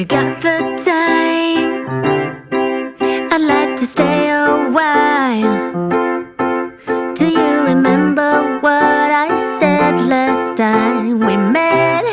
you got the time, I'd like to stay a while. Do you remember what I said last time we met?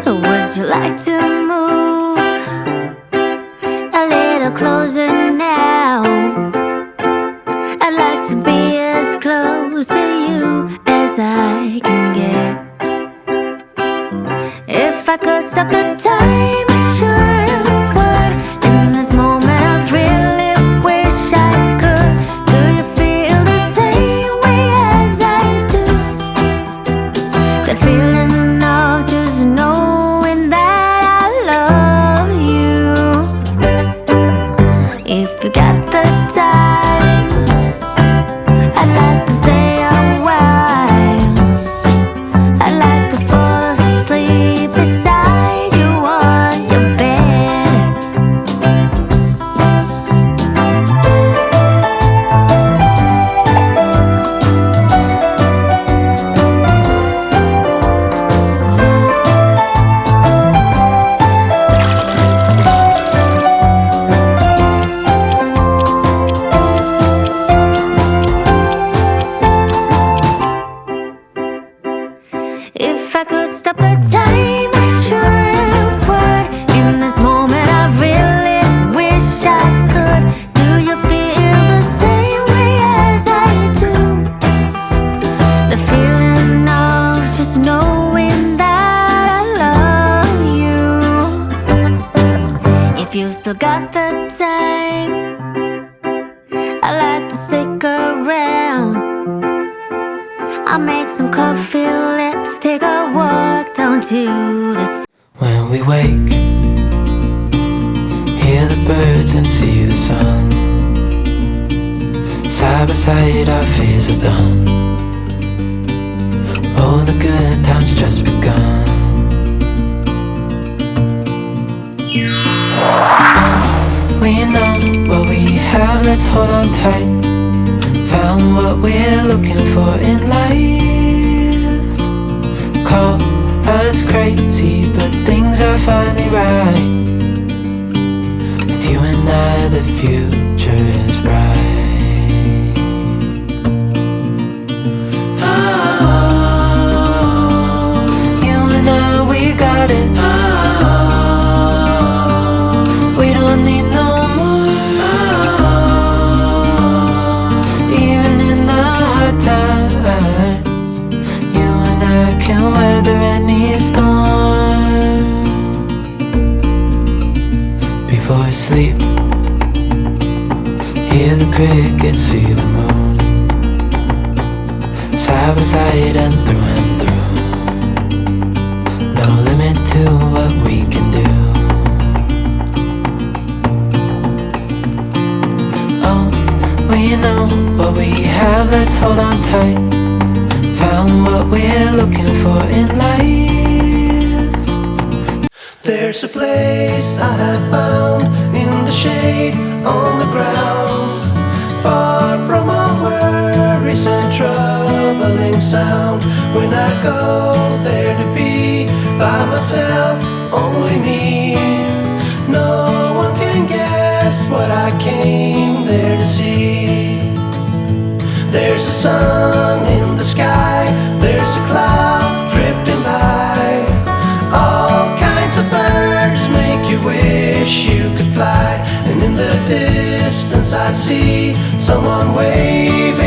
Would you like to move a little closer now? I'd like to be as close to you as I can get. If I could stop the time, I sure would. In this moment I really wish I could. Do you feel the same way as I do? The feeling of just knowing that I love you. If you got the time, I'd like to stay a while. I'd like to fall asleep beside you on your bed. If I could stop the time, I sure would. In this moment I really wish I could. Do you feel the same way as I do? The feeling of just knowing that I love you. If you still got the time, I'd like to stick around. I'll make some coffee, let's take a walk down to the sea. When we wake, hear the birds and see the sun. Side by side our fears are done. Oh, the good times just begun. We know what we have, let's hold on tight. Found what we're looking for in life. Call us crazy, but things are finally right. With you and I, the future is bright. Oh, you and I, we got it. Oh, we don't need no more. Even in the hard times, you and I can weather any storm. Before I sleep, hear the crickets, see the moon. Side by side and through. No limit to what we can do. Oh, we know what we have, let's hold on tight. Found what we're looking for in life. There's a place I have found in the shade on the ground, far from all worries and troubling sound. When I go there to be by myself, only me. No one can guess what I came there to see. There's a sun in the sky, there's a cloud drifting by. All kinds of birds make you wish you could fly. And in the distance I see someone waving